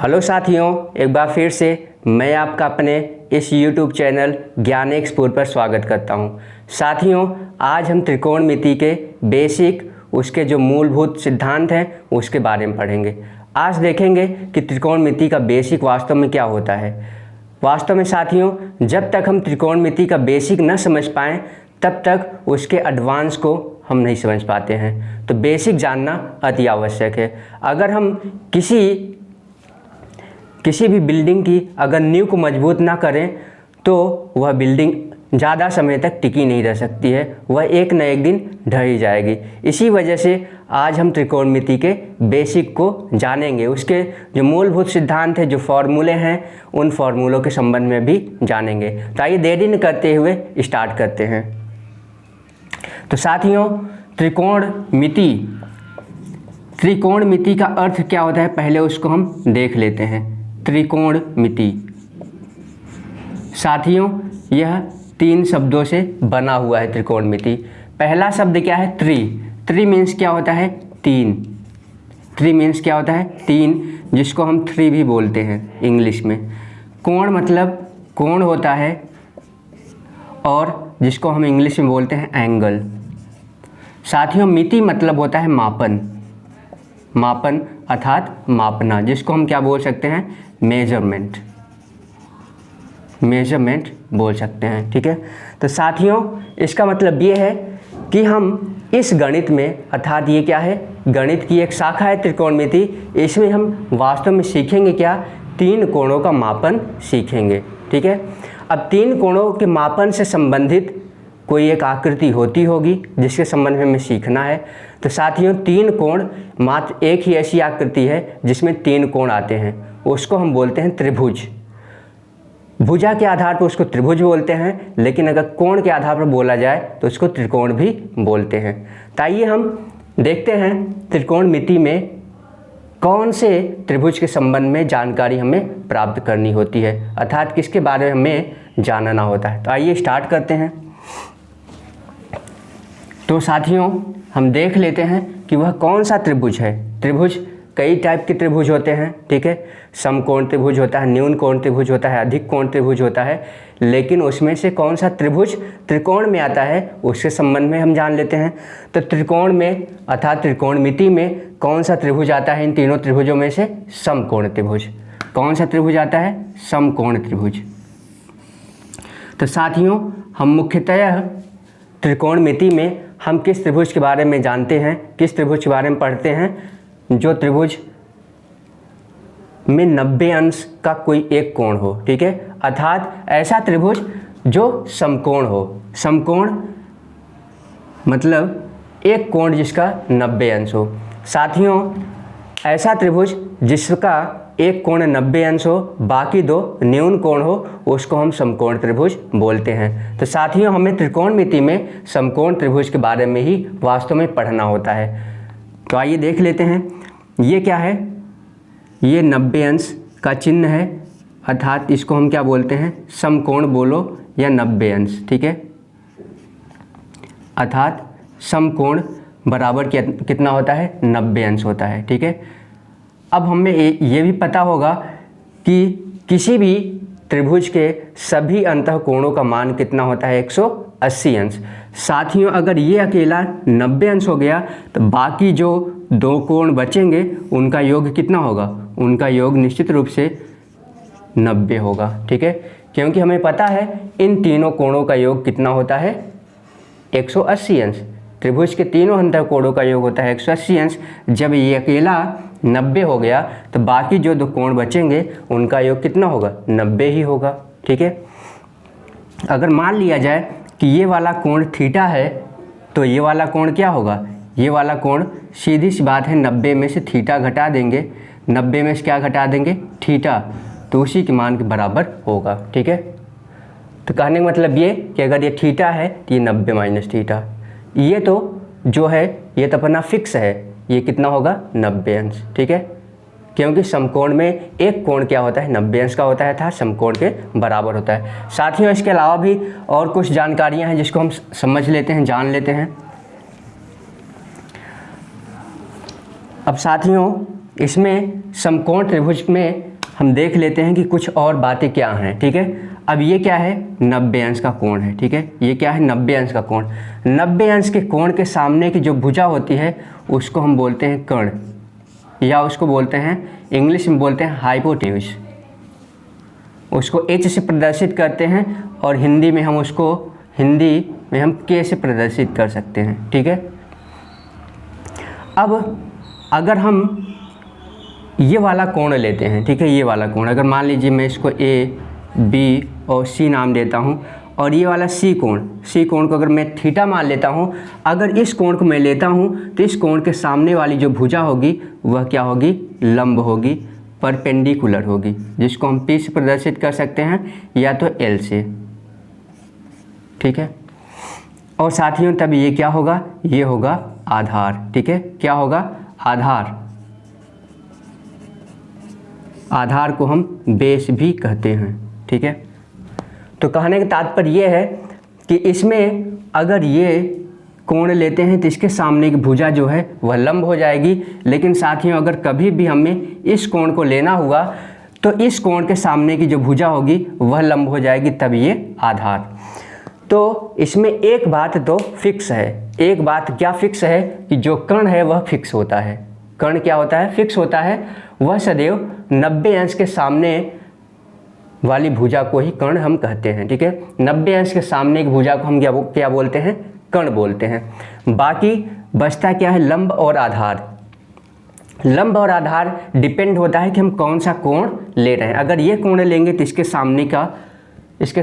Hello साथियों, एक बार फिर से मैं आपका अपने इस YouTube चैनल ज्ञान एक्सप्लोर पर स्वागत करता हूं। साथियों, आज हम त्रिकोणमिति के बेसिक उसके जो मूलभूत सिद्धांत हैं उसके बारे में पढ़ेंगे। आज देखेंगे कि त्रिकोणमिति का बेसिक वास्तव में क्या होता है। वास्तव में साथियों, जब तक हम त्रिकोणमिति का बेसिक न समझ पाएँ तब तक उसके एडवांस को हम नहीं समझ पाते हैं। तो बेसिक जानना अति आवश्यक है। अगर हम किसी भी बिल्डिंग की अगर नींव को मजबूत ना करें तो वह बिल्डिंग ज़्यादा समय तक टिकी नहीं रह सकती है, वह एक न एक दिन ढह ही जाएगी। इसी वजह से आज हम त्रिकोणमिति के बेसिक को जानेंगे, उसके जो मूलभूत सिद्धांत है, जो फॉर्मूले हैं, उन फॉर्मूलों के संबंध में भी जानेंगे। तो आइए देरी न करते हुए स्टार्ट करते हैं। तो साथियों, त्रिकोणमिति का अर्थ क्या होता है, पहले उसको हम देख लेते हैं। त्रिकोणमिति साथियों, यह 3 शब्दों से बना हुआ है। त्रिकोणमिति पहला शब्द क्या है? त्रि मीन्स क्या होता है? 3। त्रि मीन्स क्या होता है? 3, जिसको हम 3 भी बोलते हैं इंग्लिश में। कोण मतलब कोण होता है, और जिसको हम इंग्लिश में बोलते हैं एंगल। साथियों, मिति मतलब होता है मापन अर्थात मापना, जिसको हम क्या बोल सकते हैं? मेजरमेंट बोल सकते हैं। ठीक है। तो साथियों, इसका मतलब ये है कि हम इस गणित में, अर्थात ये क्या है? गणित की एक शाखा है त्रिकोणमिति। इसमें हम वास्तव में सीखेंगे क्या? 3 कोणों का मापन सीखेंगे। ठीक है। अब 3 कोणों के मापन से संबंधित कोई एक आकृति होती होगी जिसके संबंध में हमें सीखना है। तो साथियों, 3 कोण, मात्र एक ही ऐसी आकृति है जिसमें 3 कोण आते हैं, उसको हम बोलते हैं त्रिभुज। भुजा के आधार पर उसको त्रिभुज बोलते हैं, लेकिन अगर कोण के आधार पर बोला जाए तो उसको त्रिकोण भी बोलते हैं। तो आइए हम देखते हैं त्रिकोणमिति में कौन से त्रिभुज के संबंध में जानकारी हमें प्राप्त करनी होती है, अर्थात किसके बारे में हमें जानना होता है। तो आइए स्टार्ट करते हैं। तो साथियों, हम देख लेते हैं कि वह कौन सा त्रिभुज है। त्रिभुज कई टाइप के त्रिभुज होते हैं। ठीक है। समकोण त्रिभुज होता है, न्यून कोण त्रिभुज होता है, अधिक कोण त्रिभुज होता है, लेकिन उसमें से कौन सा त्रिभुज त्रिकोण में आता है उसके संबंध में हम जान लेते हैं। तो त्रिकोण में अर्थात त्रिकोणमिति में कौन सा त्रिभुज आता है? इन तीनों त्रिभुजों में से समकोण त्रिभुज। कौन सा त्रिभुज आता है? समकोण त्रिभुज। तो साथियों, हम मुख्यतः त्रिकोणमिति में हम किस त्रिभुज के बारे में जानते हैं, किस त्रिभुज के बारे में पढ़ते हैं? जो त्रिभुज में 90 अंश का कोई एक कोण हो। ठीक है। अर्थात ऐसा त्रिभुज जो समकोण हो। समकोण मतलब एक कोण जिसका 90 अंश हो। साथियों, ऐसा त्रिभुज जिसका एक कोण 90 अंश हो, बाकी 2 न्यून कोण हो, उसको हम समकोण त्रिभुज बोलते हैं। तो साथियों, हमें त्रिकोणमिति में समकोण त्रिभुज के बारे में ही वास्तव में पढ़ना होता है। तो आइए देख लेते हैं। ये क्या है? ये 90 अंश का चिन्ह है, अर्थात इसको हम क्या बोलते हैं? समकोण बोलो या 90 अंश। ठीक है। अर्थात समकोण बराबर कितना होता है? 90 अंश होता है। ठीक है। अब हमें ये भी पता होगा कि किसी भी त्रिभुज के सभी अंतःकोणों का मान कितना होता है? 180 अंश। साथियों, अगर ये अकेला 90 अंश हो गया तो बाकी जो 2 कोण बचेंगे उनका योग कितना होगा? उनका योग निश्चित रूप से 90 होगा। ठीक है। क्योंकि हमें पता है इन तीनों कोणों का योग कितना होता है? 180 अंश। त्रिभुज के तीनों अंतःकोणों का योग होता है 180 अंश। जब ये अकेला 90 हो गया तो बाकी जो 2 कोण बचेंगे उनका योग कितना होगा? 90 ही होगा। ठीक है। अगर मान लिया जाए कि ये वाला कोण थीटा है, तो ये वाला कोण क्या होगा? ये वाला कोण, सीधी सी बात है, 90 में से थीटा घटा देंगे। 90 में से क्या घटा देंगे? थीटा। तो उसी के मान के बराबर होगा। ठीक है। तो कहने का मतलब ये कि अगर ये थीटा है तो ये 90 माइनस थीटा। ये तो जो है ये तो अपना फिक्स है, ये कितना होगा? 90 अंश। ठीक है। क्योंकि समकोण में एक कोण क्या होता है? 90 अंश का होता है, था समकोण के बराबर होता है। साथियों, इसके अलावा भी और कुछ जानकारियां हैं जिसको हम समझ लेते हैं, जान लेते हैं। अब साथियों, इसमें समकोण त्रिभुज में हम देख लेते हैं कि कुछ और बातें क्या हैं, ठीक है। अब ये क्या है, 90 अंश का कोण है, ठीक है। ये क्या है, 90 अंश का कोण। 90 अंश के कोण के सामने की जो भुजा होती है उसको हम बोलते हैं कर्ण, या उसको बोलते हैं, इंग्लिश में बोलते हैं हाइपोटेन्यूज। उसको H से प्रदर्शित करते हैं और हिंदी में हम K से प्रदर्शित कर सकते हैं, ठीक है। अब अगर हम ये वाला कोण लेते हैं, ठीक है, ये वाला कोण, अगर मान लीजिए मैं इसको A, B और C नाम देता हूँ, और ये वाला C कोण को अगर मैं थीटा मान लेता हूँ, अगर इस कोण को मैं लेता हूँ तो इस कोण के सामने वाली जो भुजा होगी वह क्या होगी, लंब होगी, परपेंडिकुलर होगी, जिसको हम P से प्रदर्शित कर सकते हैं या तो L से, ठीक है। और साथियों तब ये क्या होगा, ये होगा आधार, ठीक है। क्या होगा, आधार। आधार को हम बेस भी कहते हैं, ठीक है। तो कहने का तात्पर्य ये है कि इसमें अगर ये कोण लेते हैं तो इसके सामने की भुजा जो है वह लंब हो जाएगी, लेकिन साथियों अगर कभी भी हमें इस कोण को लेना हुआ तो इस कोण के सामने की जो भुजा होगी वह लंब हो जाएगी, तब ये आधार। तो इसमें एक बात तो फिक्स है, एक बात क्या फिक्स है कि जो कर्ण है वह फिक्स होता है। कर्ण क्या होता है, फिक्स होता है। वह सदैव 90 अंश के सामने वाली भुजा को ही कर्ण हम कहते हैं, ठीक है। 90 अंश के सामने की भुजा को हम क्या बोलते हैं, कर्ण बोलते हैं। बाकी बचता क्या है, लंब और आधार। लंब और आधार डिपेंड होता है कि हम कौन सा कोण ले रहे हैं। अगर ये कोण लेंगे तो इसके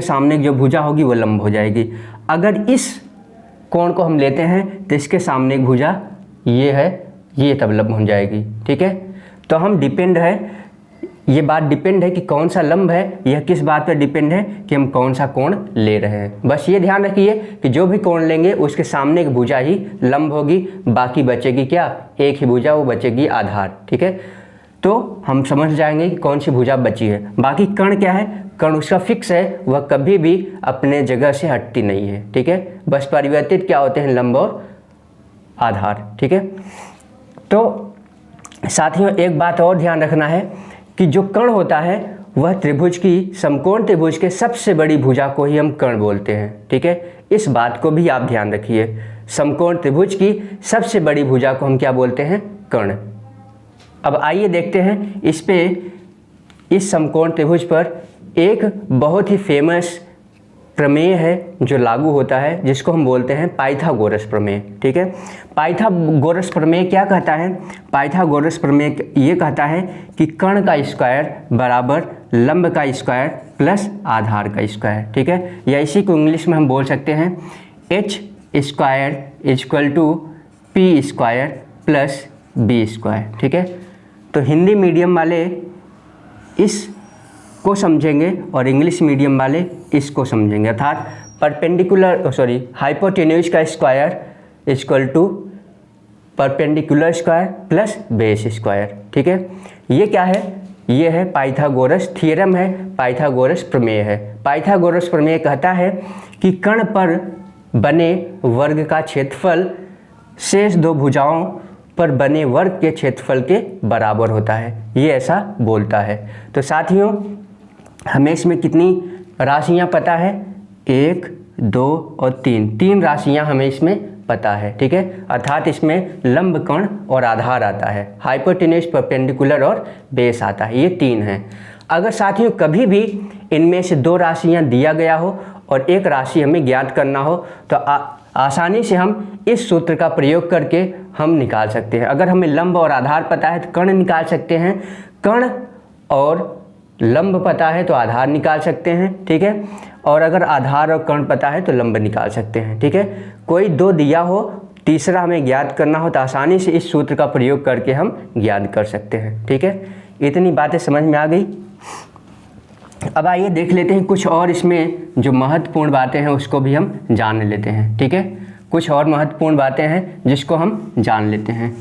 सामने की जो भुजा होगी वो लंब हो जाएगी। अगर इस कोण को हम लेते हैं तो इसके सामने की भुजा ये है, ये तब लंब हो जाएगी, ठीक है। तो हम डिपेंड है, ये बात डिपेंड है कि कौन सा लंब है, यह किस बात पर डिपेंड है कि हम कौन सा कोण ले रहे हैं। बस ये ध्यान रखिए कि जो भी कोण लेंगे उसके सामने की भुजा ही लंब होगी, बाकी बचेगी क्या, एक ही भुजा, वो बचेगी आधार, ठीक है। तो हम समझ जाएंगे कि कौन सी भुजा बची है। बाकी कर्ण क्या है, कर्ण उसका फिक्स है, वह कभी भी अपने जगह से हटती नहीं है, ठीक है। बस परिवर्तित क्या होते हैं, लंब और आधार, ठीक है। तो साथियों एक बात और ध्यान रखना है कि जो कर्ण होता है वह त्रिभुज की, समकोण त्रिभुज के सबसे बड़ी भुजा को ही हम कर्ण बोलते हैं, ठीक है। इस बात को भी आप ध्यान रखिए, समकोण त्रिभुज की सबसे बड़ी भुजा को हम क्या बोलते हैं, कर्ण। अब आइए देखते हैं इस समकोण त्रिभुज पर एक बहुत ही फेमस प्रमेय है जो लागू होता है, जिसको हम बोलते हैं पाइथागोरस प्रमेय, ठीक है। पाइथागोरस प्रमेय क्या कहता है, पाइथागोरस प्रमेय ये कहता है कि कर्ण का स्क्वायर बराबर लंब का स्क्वायर प्लस आधार का स्क्वायर, ठीक है। या इसी को इंग्लिश में हम बोल सकते हैं h square equal to p square plus b square, ठीक है। तो हिंदी मीडियम वाले इस को समझेंगे और इंग्लिश मीडियम वाले इसको समझेंगे, अर्थात हाइपोटेन्यूज का square equal to perpendicular square plus base square, ठीक है। ये क्या है, ये है पाइथागोरस थ्योरम है, पाइथागोरस प्रमेय है। पाइथागोरस प्रमेय कहता है कि कर्ण पर बने वर्ग का क्षेत्रफल शेष दो भुजाओं पर बने वर्ग के क्षेत्रफल के बराबर होता है, ये ऐसा बोलता है। तो साथियों हमें इसमें कितनी राशियां पता है, 1, 2 और 3 राशियां हमें इसमें पता है, ठीक है। अर्थात इसमें लंब, कर्ण और आधार आता है, हाइपोटेन्यूज, परपेंडिकुलर और बेस आता है, ये 3 हैं। अगर साथियों कभी भी इनमें से 2 राशियां दिया गया हो और एक राशि हमें ज्ञात करना हो तो आसानी से हम इस सूत्र का प्रयोग करके हम निकाल सकते हैं। अगर हमें लंब और आधार पता है तो कर्ण निकाल सकते हैं, कर्ण और लंब पता है तो आधार निकाल सकते हैं, ठीक है। और अगर आधार और कर्ण पता है तो लंब निकाल सकते हैं, ठीक है। कोई 2 दिया हो, तीसरा हमें ज्ञात करना हो तो आसानी से इस सूत्र का प्रयोग करके हम ज्ञात कर सकते हैं, ठीक है। इतनी बातें समझ में आ गई। अब आइए देख लेते हैं कुछ और इसमें जो महत्वपूर्ण बातें हैं उसको भी हम जान लेते हैं, ठीक है। कुछ और महत्वपूर्ण बातें हैं जिसको हम जान लेते हैं।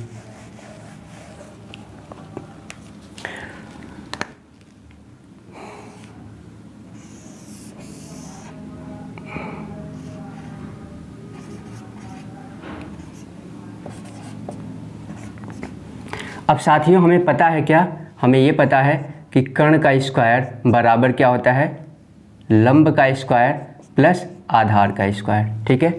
अब साथियों हमें पता है क्या, हमें ये पता है कि कर्ण का स्क्वायर बराबर क्या होता है, लंब का स्क्वायर प्लस आधार का स्क्वायर। ठीक है।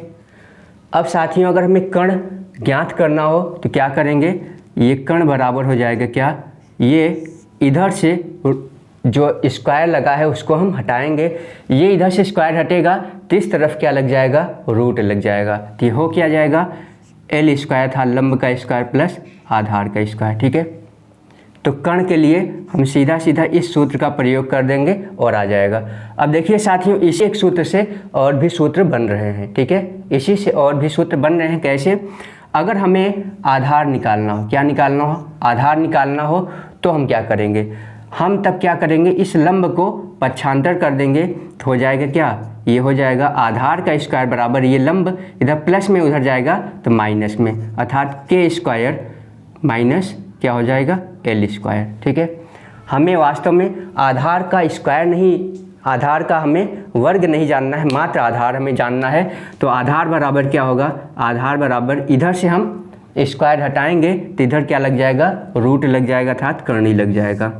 अब साथियों अगर हमें कर्ण ज्ञात करना हो तो क्या करेंगे, ये कर्ण बराबर हो जाएगा क्या, ये इधर से जो स्क्वायर लगा है उसको हम हटाएंगे, ये इधर से स्क्वायर हटेगा तो इस तरफ क्या लग जाएगा, रूट लग जाएगा। तो ये हो क्या जाएगा, एल स्क्वायर था लंब का स्क्वायर प्लस आधार का स्क्वायर। ठीक है। तो कर्ण के लिए हम सीधा सीधा इस सूत्र का प्रयोग कर देंगे और आ जाएगा। अब देखिए साथियों, इसी एक सूत्र से और भी सूत्र बन रहे हैं। ठीक है। इसी से और भी सूत्र बन रहे हैं। कैसे, अगर हमें आधार निकालना हो, क्या निकालना हो, आधार निकालना हो तो हम क्या करेंगे, हम तब क्या करेंगे, इस लंब को पक्षांतर कर देंगे तो हो जाएगा क्या, ये हो जाएगा आधार का स्क्वायर बराबर ये लंब इधर प्लस में उधर जाएगा तो माइनस में, अर्थात के स्क्वायर माइनस क्या हो जाएगा, एल स्क्वायर। ठीक है। हमें वास्तव में आधार का स्क्वायर नहीं, आधार का हमें वर्ग नहीं जानना है, मात्र आधार हमें जानना है। तो आधार बराबर क्या होगा, आधार बराबर इधर से हम स्क्वायर हटाएंगे तो इधर क्या लग जाएगा, रूट लग जाएगा अर्थात कर्णी लग जाएगा।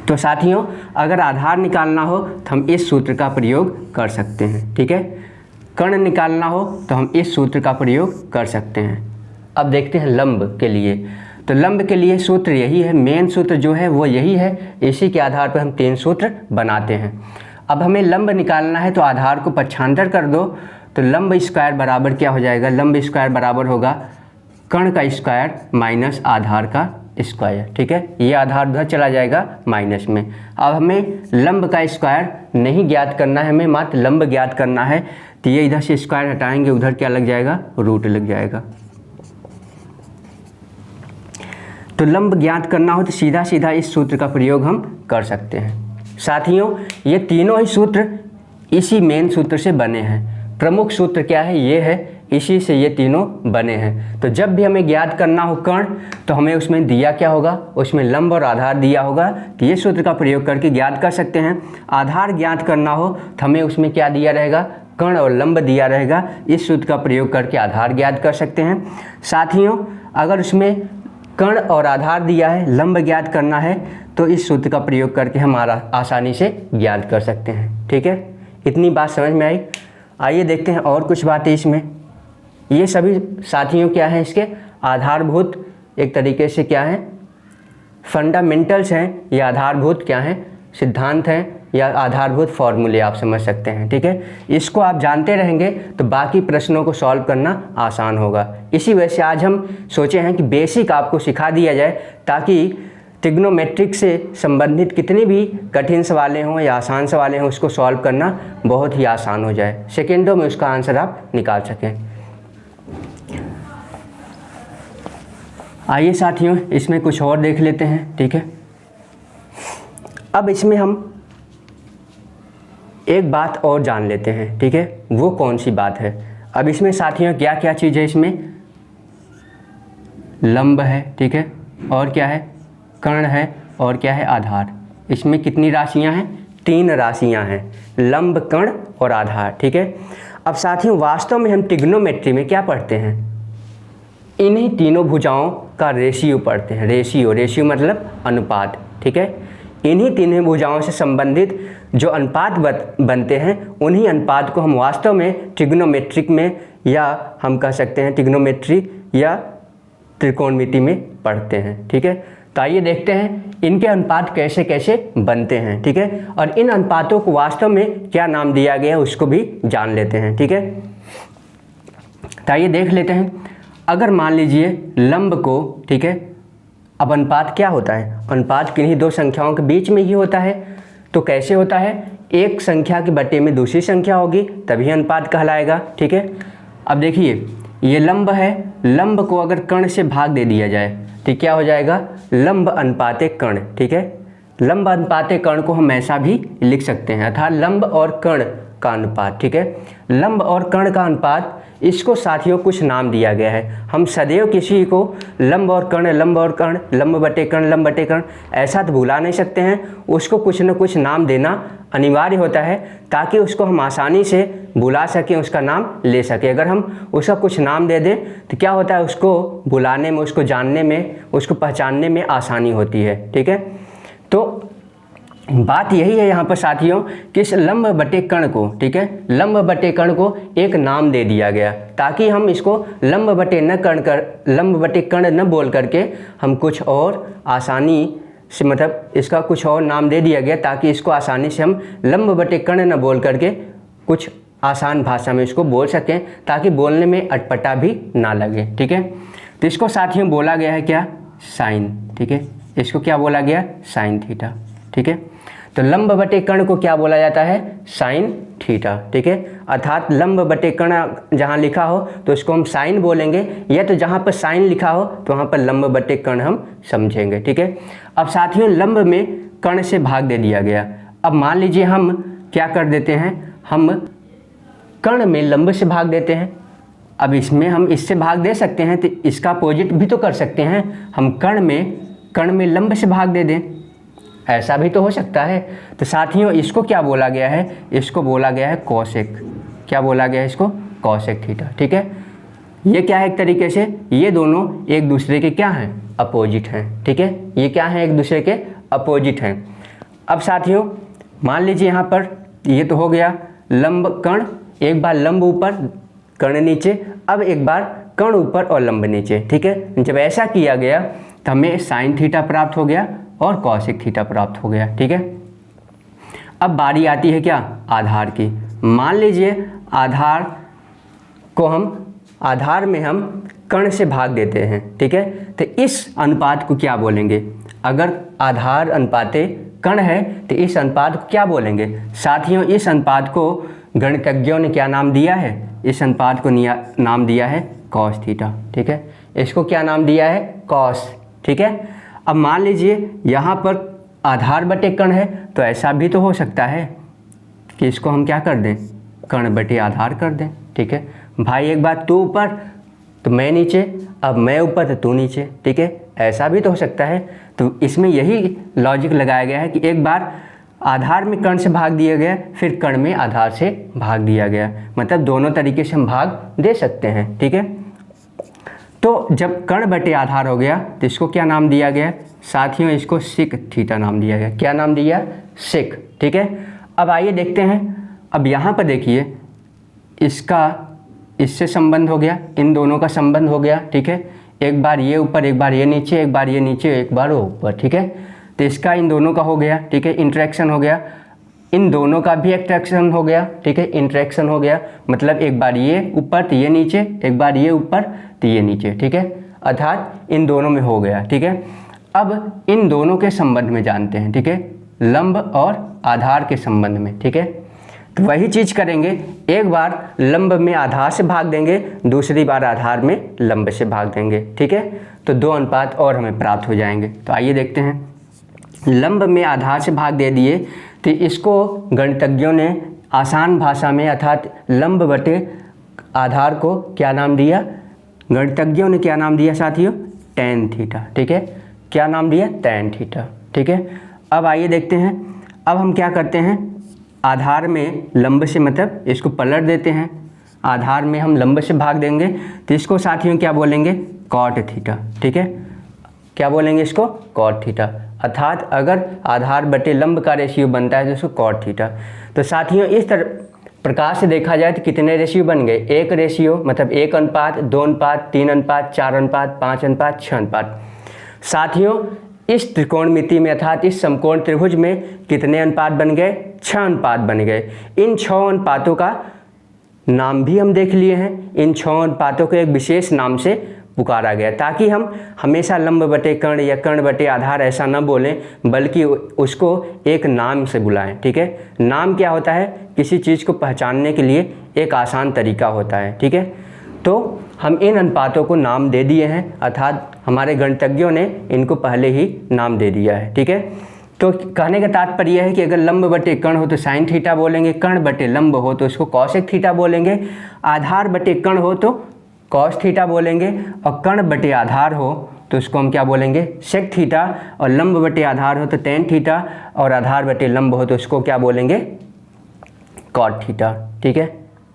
तो साथियों अगर आधार निकालना हो तो हम इस सूत्र का प्रयोग कर सकते हैं। ठीक है। कर्ण निकालना हो तो हम इस सूत्र का प्रयोग कर सकते हैं। अब देखते हैं लंब के लिए। तो लंब के लिए सूत्र यही है, मेन सूत्र जो है वो यही है, इसी के आधार पर हम 3 सूत्र बनाते हैं। अब हमें लंब निकालना है तो आधार को पक्षांतर कर दो, तो लंब स्क्वायर बराबर क्या हो जाएगा, लंब स्क्वायर बराबर होगा कर्ण का स्क्वायर माइनस आधार का स्क्वायर। ठीक है। ये आधार उधर चला जाएगा माइनस में। अब हमें लंब का स्क्वायर नहीं ज्ञात करना है, हमें मात्र लंब ज्ञात करना है। तो ये इधर से स्क्वायर हटाएंगे, उधर क्या लग जाएगा, रूट लग जाएगा। तो लंब ज्ञात करना हो तो सीधा सीधा इस सूत्र का प्रयोग हम कर सकते हैं। साथियों ये तीनों ही सूत्र इसी मेन सूत्र से बने हैं। प्रमुख सूत्र क्या है, ये है, इसी से ये तीनों बने हैं। तो जब भी हमें ज्ञात करना हो कर्ण तो हमें उसमें दिया क्या होगा, उसमें लंब और आधार दिया होगा, तो ये सूत्र का प्रयोग करके ज्ञात कर सकते हैं। आधार ज्ञात करना हो तो हमें उसमें क्या दिया रहेगा, कर्ण और लंब दिया रहेगा, इस सूत्र का प्रयोग करके आधार ज्ञात कर सकते हैं। साथियों अगर उसमें कर्ण और आधार दिया है, लंब ज्ञात करना है तो इस सूत्र का प्रयोग करके हम आसानी से ज्ञात कर सकते हैं। ठीक है। इतनी बात समझ में आई। आइए देखते हैं और कुछ बातें इसमें। ये सभी साथियों क्या हैं, इसके आधारभूत एक तरीके से क्या हैं, फंडामेंटल्स हैं, या आधारभूत क्या हैं, सिद्धांत हैं, या आधारभूत फॉर्मूले आप समझ सकते हैं। ठीक है। इसको आप जानते रहेंगे तो बाकी प्रश्नों को सॉल्व करना आसान होगा। इसी वजह से आज हम सोचे हैं कि बेसिक आपको सिखा दिया जाए, ताकि ट्रिग्नोमेट्रिक से संबंधित कितनी भी कठिन सवालें हों या आसान सवालें हों, उसको सॉल्व करना बहुत ही आसान हो जाए, सेकेंडों में उसका आंसर आप निकाल सकें। आइए साथियों इसमें कुछ और देख लेते हैं। ठीक है। अब इसमें हम एक बात और जान लेते हैं। ठीक है। वो कौन सी बात है, अब इसमें साथियों क्या क्या चीज़ है, इसमें लंब है, ठीक है, और क्या है, कर्ण है, और क्या है, आधार। इसमें कितनी राशियां हैं, 3 राशियां हैं, लंब, कर्ण और आधार। ठीक है। अब साथियों वास्तव में हम ट्रिग्नोमेट्री में क्या पढ़ते हैं, इन्हीं तीनों भुजाओं का रेशियो पढ़ते हैं। रेशियो मतलब अनुपात। ठीक है। इन्हीं तीनों भुजाओं से संबंधित जो अनुपात बनते हैं, उन्हीं अनुपात को हम वास्तव में ट्रिग्नोमेट्रिक में, या हम कह सकते हैं ट्रिग्नोमेट्री या त्रिकोणमिति में पढ़ते हैं। ठीक है। तो आइए देखते हैं इनके अनुपात कैसे कैसे बनते हैं। ठीक है। और इन अनुपातों को वास्तव में क्या नाम दिया गया है उसको भी जान लेते हैं। ठीक है। तो आइए देख लेते हैं। अगर मान लीजिए लंब को, ठीक है, अब अनुपात क्या होता है, अनुपात किन्हीं 2 संख्याओं के बीच में ही होता है। तो कैसे होता है, एक संख्या के बटे में दूसरी संख्या होगी तभी अनुपात कहलाएगा। ठीक है। अब देखिए ये लंब है, लंब को अगर कर्ण से भाग दे दिया जाए तो क्या हो जाएगा, लंब अनुपाते कर्ण। ठीक है। लंब अनुपाते कर्ण को हम ऐसा भी लिख सकते हैं, अर्थात लंब और कर्ण का अनुपात, ठीक है। लंब और कर्ण का अनुपात, इसको साथियों कुछ नाम दिया गया है। हम सदैव किसी को लंब और कर्ण, लंब और कर्ण, लंब बटे कर्ण, लंब बटे कर्ण ऐसा तो भुला नहीं सकते हैं। उसको कुछ न कुछ नाम देना अनिवार्य होता है ताकि उसको हम आसानी से भुला सकें, उसका नाम ले सकें। अगर हम उसका कुछ नाम दे दें तो क्या होता है, उसको भुलाने में, उसको जानने में, उसको पहचानने में आसानी होती है, ठीक है। तो बात यही है यहाँ पर साथियों कि इस लंब बटे कर्ण को, ठीक है, लंब बटे कर्ण को एक नाम दे दिया गया ताकि हम इसको लंब बटे लंब बटे कर्ण न बोल करके हम कुछ और आसानी से, मतलब इसका कुछ और नाम दे दिया गया ताकि इसको आसानी से हम लंब बटे कर्ण न बोल करके कुछ आसान भाषा में इसको बोल सकें ताकि बोलने में अटपटा भी ना लगे, ठीक है। तो इसको साथियों बोला गया है क्या, साइन, ठीक है। इसको क्या बोला गया, साइन थीटा, ठीक है। तो लंब बटे कर्ण को क्या बोला जाता है, साइन थीटा, ठीक है। अर्थात लंब बटे कर्ण जहाँ लिखा हो तो इसको हम साइन बोलेंगे, या तो जहाँ पर साइन लिखा हो तो वहाँ पर लंब बटे कर्ण हम समझेंगे, ठीक है। अब साथियों लंब में कर्ण से भाग दे दिया गया। अब मान लीजिए हम क्या कर देते हैं, हम कर्ण में लंब से भाग देते हैं। अब इसमें हम इससे भाग दे सकते हैं तो इसका अपोजिट भी तो कर सकते हैं, हम कर्ण में लंब से भाग दे दें, ऐसा भी तो हो सकता है। तो साथियों इसको क्या बोला गया है, इसको बोला गया है कोसेक। क्या बोला गया है इसको, कोसेक थीटा, ठीक है। ये क्या है, एक तरीके से ये दोनों एक दूसरे के क्या हैं, अपोजिट हैं, ठीक है। ये क्या है, एक दूसरे के अपोजिट हैं। अब साथियों मान लीजिए यहाँ पर ये तो हो गया लंब कर्ण, एक बार लंब ऊपर कर्ण नीचे, अब एक बार कर्ण ऊपर और लंब नीचे, ठीक है। जब ऐसा किया गया तो हमें साइन थीटा प्राप्त हो गया और कॉसेक थीटा प्राप्त हो गया, ठीक है। अब बारी आती है क्या, आधार की। मान लीजिए आधार में हम कर्ण से भाग देते हैं, ठीक है। तो इस अनुपात को क्या बोलेंगे, अगर आधार अनुपाते कर्ण है तो इस अनुपात को क्या बोलेंगे साथियों, इस अनुपात को गणितज्ञों ने क्या नाम दिया है, इस अनुपात को नाम दिया है कॉस थीटा, ठीक है। इसको क्या नाम दिया है, कॉस, ठीक है। अब मान लीजिए यहाँ पर आधार बटे कर्ण है तो ऐसा भी तो हो सकता है कि इसको हम क्या कर दें, कर्ण बटे आधार कर दें, ठीक है। भाई एक बार तू ऊपर तो मैं नीचे, अब मैं ऊपर तो तू नीचे, ठीक है, ऐसा भी तो हो सकता है। तो इसमें यही लॉजिक लगाया गया है कि एक बार आधार में कर्ण से भाग दिया गया, फिर कर्ण में आधार से भाग दिया गया, मतलब दोनों तरीके से हम भाग दे सकते हैं, ठीक है। तो जब कर्ण बटे आधार हो गया तो इसको क्या नाम दिया गया साथियों, इसको सिक थीटा नाम दिया गया। क्या नाम दिया, सिक, ठीक है। अब आइए देखते हैं, अब यहाँ पर देखिए इसका इससे संबंध हो गया, इन दोनों का संबंध हो गया, ठीक है। एक बार ये ऊपर, एक बार ये नीचे, एक बार ये नीचे, एक बार वो ऊपर, ठीक है। तो इसका इन दोनों का हो गया, ठीक है, इंटरेक्शन हो गया। इन दोनों का भी इंटरेक्शन हो गया, ठीक है, इंटरेक्शन हो गया, मतलब एक बार ये ऊपर तो ये नीचे, एक बार ये ऊपर तो ये नीचे, ठीक है। अर्थात इन दोनों में हो गया, ठीक है। अब इन दोनों के संबंध में जानते हैं, ठीक है, लंब और आधार के संबंध में, ठीक है। तो वही चीज़ करेंगे, एक बार लंब में आधार से भाग देंगे, दूसरी बार आधार में लंब से भाग देंगे, ठीक है। तो दो अनुपात और हमें प्राप्त हो जाएंगे। तो आइए देखते हैं, लंब में आधार से भाग दे दिए तो इसको गणितज्ञों ने आसान भाषा में अर्थात लंब बटे आधार को क्या नाम दिया, गणितज्ञों ने क्या नाम दिया साथियों, टैन थीटा, ठीक है। क्या नाम दिया, टैन थीटा, ठीक है। अब आइए देखते हैं, अब हम क्या करते हैं, आधार में लंब से मतलब इसको पलट देते हैं, आधार में हम लंब से भाग देंगे तो इसको साथियों क्या बोलेंगे, कॉट थीटा, ठीक है। क्या बोलेंगे इसको, कॉट थीटा। अर्थात अगर आधार बटे लंब का रेशियो बनता है तो उसको कॉट थीटा। तो साथियों इस प्रकार से देखा जाए तो कितने रेशियो बन गए, एक रेशियो मतलब 1 अनुपात, 2 अनुपात, 3 अनुपात, 4 अनुपात, 5 अनुपात, 6 अनुपात। साथियों इस त्रिकोणमिति में अर्थात इस समकोण त्रिभुज में कितने अनुपात बन गए, 6 अनुपात बन गए। इन 6 अनुपातों का नाम भी हम देख लिए हैं, इन 6 अनुपातों को एक विशेष नाम से पुकारा गया ताकि हम हमेशा लंब बटे कर्ण या कर्ण बटे आधार ऐसा न बोलें, बल्कि उसको एक नाम से बुलाएं, ठीक है। नाम क्या होता है, किसी चीज़ को पहचानने के लिए एक आसान तरीका होता है, ठीक है। तो हम इन अनुपातों को नाम दे दिए हैं, अर्थात हमारे गणितज्ञों ने इनको पहले ही नाम दे दिया है, ठीक है। तो कहने का तात्पर्य यह है कि अगर लंब बटे कर्ण हो तो साइन थीटा बोलेंगे, कर्ण बटे लंब हो तो उसको कॉसेक थीटा बोलेंगे, आधार बटे कर्ण हो तो कॉस थीटा बोलेंगे, और कर्ण बटे आधार हो तो उसको हम क्या बोलेंगे, सेक थीटा, और लंब बटे आधार हो तो टेन थीटा, और आधार बटे लंब हो तो उसको क्या बोलेंगे, कॉट थीटा। ठीक है,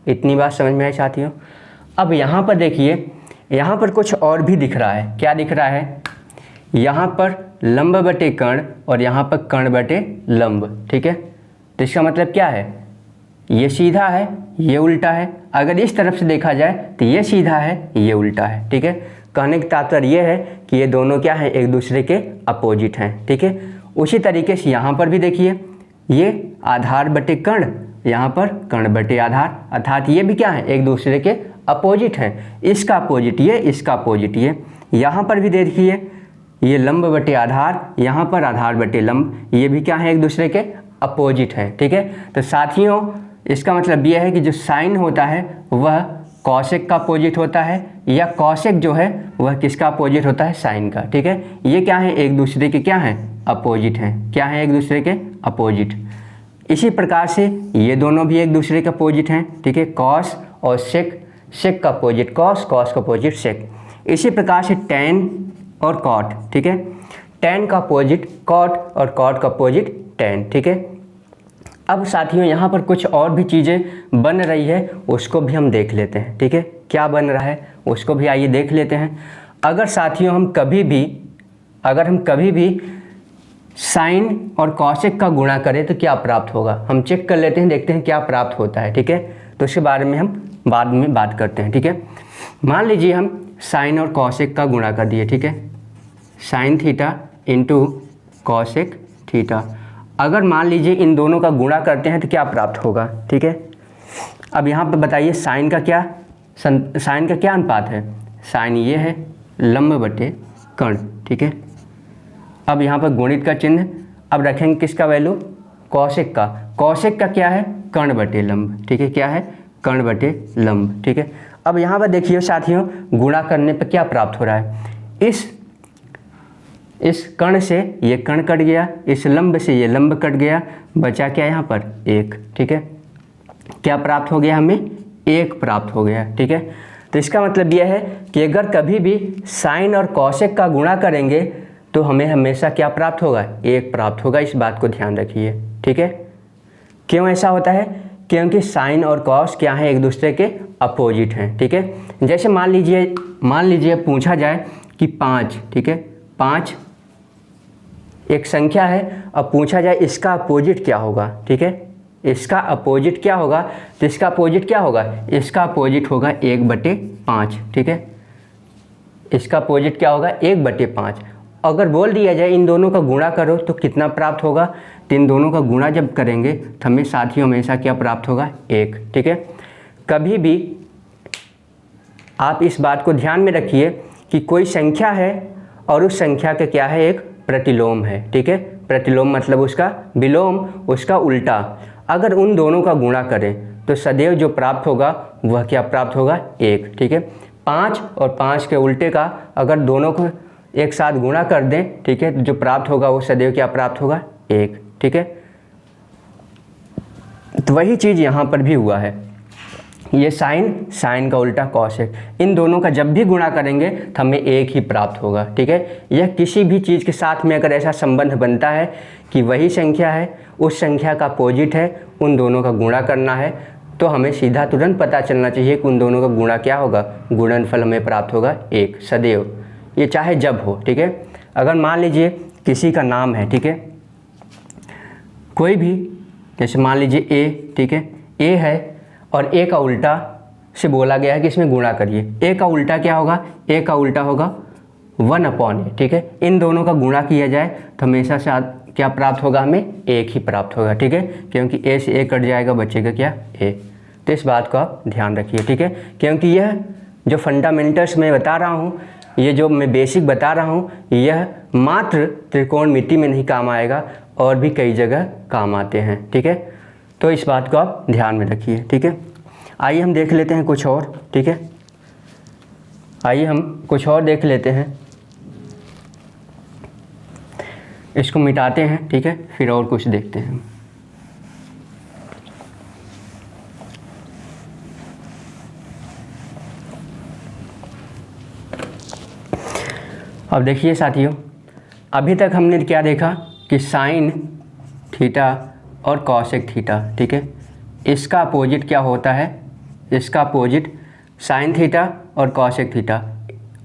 इतनी बात समझ में आई साथियों। अब यहाँ पर देखिए, यहाँ पर कुछ और भी दिख रहा है। क्या दिख रहा है, यहाँ पर लंब बटे कर्ण और यहाँ पर कर्ण बटे लंब। ठीक है, तो इसका मतलब क्या है, ये सीधा है, ये उल्टा है। अगर इस तरफ से देखा जाए तो ये सीधा है, ये उल्टा है। ठीक है, कहने का तात्पर्य ये है कि ये दोनों क्या है, एक दूसरे के अपोजिट हैं। ठीक है, उसी तरीके से यहाँ पर भी देखिए, ये आधार बटे कर्ण, यहाँ पर कर्ण बटे आधार, अर्थात ये भी क्या है, एक दूसरे के अपोजिट हैं। इसका अपोजिट ये, इसका अपोजिट ये। यहाँ पर भी देखिए, ये लंब बटे आधार, यहाँ पर आधार बटे लंब, ये भी क्या है, एक दूसरे के अपोजिट है। ठीक है, तो साथियों इसका मतलब ये है कि जो साइन होता है वह कॉसेक का अपोजिट होता है, या कॉसेक जो है वह किसका अपोजिट होता है, साइन का। ठीक है, ये क्या है, एक दूसरे के क्या हैं, अपोजिट हैं। क्या है, एक दूसरे के अपोजिट। इसी प्रकार से ये दोनों भी एक दूसरे के अपोजिट हैं। ठीक है, कॉस और सेक, सेक का अपोजिट कॉस, कॉस का अपोजिट सेक। इसी प्रकार से टेन और कॉट। ठीक है, टेन का अपोजिट कॉट और कॉट का अपोजिट टेन। ठीक है, अब साथियों यहाँ पर कुछ और भी चीज़ें बन रही है, उसको भी हम देख लेते हैं। ठीक है, क्या बन रहा है उसको भी आइए देख लेते हैं। अगर साथियों हम कभी भी साइन और कॉसेक का गुणा करें तो क्या प्राप्त होगा, हम चेक कर लेते हैं, देखते हैं क्या प्राप्त होता है। ठीक है, तो उसके बारे में हम बाद में बात करते हैं। ठीक है, मान लीजिए हम साइन और कॉसेक का गुणा कर दिए। ठीक है, sine theta into cosec theta. अगर मान लीजिए इन दोनों का गुणा करते हैं तो क्या प्राप्त होगा। ठीक है, अब यहाँ पर बताइए साइन का क्या अनुपात है, साइन ये है लंब बटे कर्ण। ठीक है, अब यहाँ पर गुणित का चिन्ह, अब रखेंगे किसका वैल्यू, कॉसेक का। कॉसेक का क्या है, कर्ण बटे लंब। ठीक है, क्या है, कर्ण बटे लंब। ठीक है, अब यहाँ पर देखिए साथियों, गुणा करने पर क्या प्राप्त हो रहा है, इस कर्ण से ये कर्ण कट गया, इस लंब से ये लंब कट गया, बचा क्या यहाँ पर, एक। ठीक है, क्या प्राप्त हो गया, हमें एक प्राप्त हो गया। ठीक है, तो इसका मतलब यह है कि अगर कभी भी साइन और कॉसेक का गुणा करेंगे तो हमें हमेशा क्या प्राप्त होगा, एक प्राप्त होगा। इस बात को ध्यान रखिए। ठीक है, क्यों ऐसा होता है, क्योंकि साइन और कॉस क्या है, एक दूसरे के अपोजिट हैं। ठीक है, जैसे मान लीजिए पूछा जाए कि 5। ठीक है, 5 एक संख्या है, अब पूछा जाए इसका अपोजिट क्या होगा। ठीक है, इसका अपोजिट क्या होगा, तो इसका अपोजिट क्या होगा, इसका अपोजिट होगा 1/5। ठीक है, इसका अपोजिट क्या होगा, 1/5। अगर बोल दिया जाए इन दोनों का गुणा करो तो कितना प्राप्त होगा, तो इन दोनों का गुणा जब करेंगे तो हमें साथियों हमेशा क्या प्राप्त होगा, 1। ठीक है, कभी भी आप इस बात को ध्यान में रखिए कि कोई संख्या है और उस संख्या का क्या है, एक प्रतिलोम है। ठीक है, प्रतिलोम मतलब उसका विलोम, उसका उल्टा। अगर उन दोनों का गुणा करें तो सदैव जो प्राप्त होगा वह क्या प्राप्त होगा, 1। ठीक है, 5 और 5 के उल्टे का अगर दोनों को एक साथ गुणा कर दें, ठीक है, तो जो प्राप्त होगा वो सदैव क्या प्राप्त होगा, 1। ठीक है, तो वही चीज़ यहाँ पर भी हुआ है। ये साइन का उल्टा कॉसेक, इन दोनों का जब भी गुणा करेंगे तो हमें 1 ही प्राप्त होगा। ठीक है, यह किसी भी चीज़ के साथ में अगर ऐसा संबंध बनता है कि वही संख्या है, उस संख्या का अपोजिट है, उन दोनों का गुणा करना है, तो हमें सीधा तुरंत पता चलना चाहिए कि उन दोनों का गुणा क्या होगा, गुणनफल हमें प्राप्त होगा 1 सदैव, ये चाहे जब हो। ठीक है, अगर मान लीजिए किसी का नाम है, ठीक है, कोई भी, जैसे मान लीजिए ए। ठीक है, ए है और ए का उल्टा से बोला गया है कि इसमें गुणा करिए। ए का उल्टा क्या होगा, ए का उल्टा होगा 1/a। ठीक है, इन दोनों का गुणा किया जाए तो हमेशा से क्या प्राप्त होगा, हमें 1 ही प्राप्त होगा। ठीक है, क्योंकि ए से ए कट जाएगा, बचेगा क्या, ए। तो इस बात को आप ध्यान रखिए। ठीक है, क्योंकि यह जो फंडामेंटल्स मैं बता रहा हूँ, ये जो मैं बेसिक बता रहा हूँ, यह मात्र त्रिकोणमिति में नहीं काम आएगा और भी कई जगह काम आते हैं। ठीक है, तो इस बात को आप ध्यान में रखिए। ठीक है, आइए हम देख लेते हैं कुछ और। ठीक है, आइए हम कुछ और देख लेते हैं। इसको मिटाते हैं, ठीक है, फिर और कुछ देखते हैं। अब देखिए साथियों, अभी तक हमने क्या देखा कि साइन थीटा और कॉसेक थीटा, ठीक है, इसका अपोजिट क्या होता है, इसका अपोजिट साइन थीटा और कॉसेक थीटा,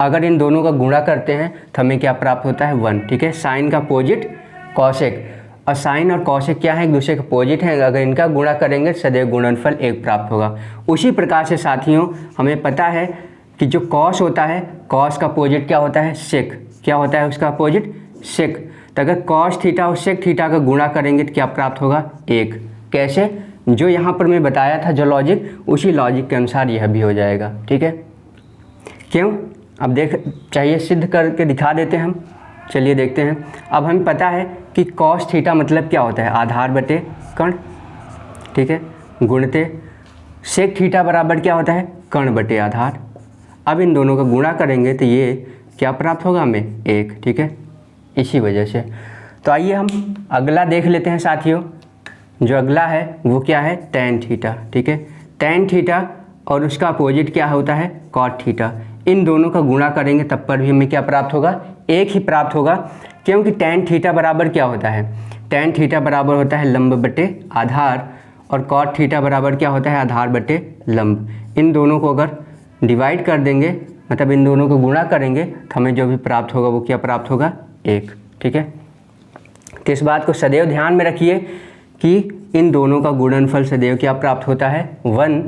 अगर इन दोनों का गुणा करते हैं तो हमें क्या प्राप्त होता है, 1, ठीक है। साइन का अपोजिट कॉसेक, और साइन और कॉसेक क्या है, एक दूसरे के अपोजिट हैं, अगर इनका गुणा करेंगे सदैव गुणनफल 1 प्राप्त होगा। उसी प्रकार से साथियों हमें पता है कि जो कॉस होता है, कॉस का अपोजिट क्या होता है, सेक, क्या होता है उसका अपोजिट, सेक। तो अगर कॉस थीटा और सेक थीटा का गुणा करेंगे तो क्या प्राप्त होगा, 1। कैसे, जो यहाँ पर मैं बताया था जो लॉजिक, उसी लॉजिक के अनुसार यह भी हो जाएगा, ठीक है। क्यों, अब चाहिए सिद्ध करके दिखा देते हैं हम, चलिए देखते हैं। अब हमें पता है कि कॉस थीटा मतलब क्या होता है, आधार बटे कर्ण, ठीक है, गुणते सेक थीटा बराबर क्या होता है, कर्ण बटे आधार। अब इन दोनों का गुणा करेंगे तो ये क्या प्राप्त होगा हमें, 1, ठीक है, इसी वजह से। तो आइए हम अगला देख लेते हैं साथियों। जो अगला है वो क्या है, टैन थीटा, ठीक है। टैन थीटा और उसका अपोजिट क्या होता है, कॉट थीटा। इन दोनों का गुणा करेंगे तब पर भी हमें क्या प्राप्त होगा, 1 ही प्राप्त होगा, क्योंकि टैन थीटा बराबर क्या होता है, टैन थीटा बराबर होता है लंब बटे आधार, और कॉट थीटा बराबर क्या होता है, आधार बटे लंब। इन दोनों को अगर डिवाइड कर देंगे, मतलब इन दोनों को गुणा करेंगे तो हमें जो भी प्राप्त होगा वो क्या प्राप्त होगा, 1, ठीक है। तो इस बात को सदैव ध्यान में रखिए कि इन दोनों का गुणनफल सदैव क्या प्राप्त होता है, 1,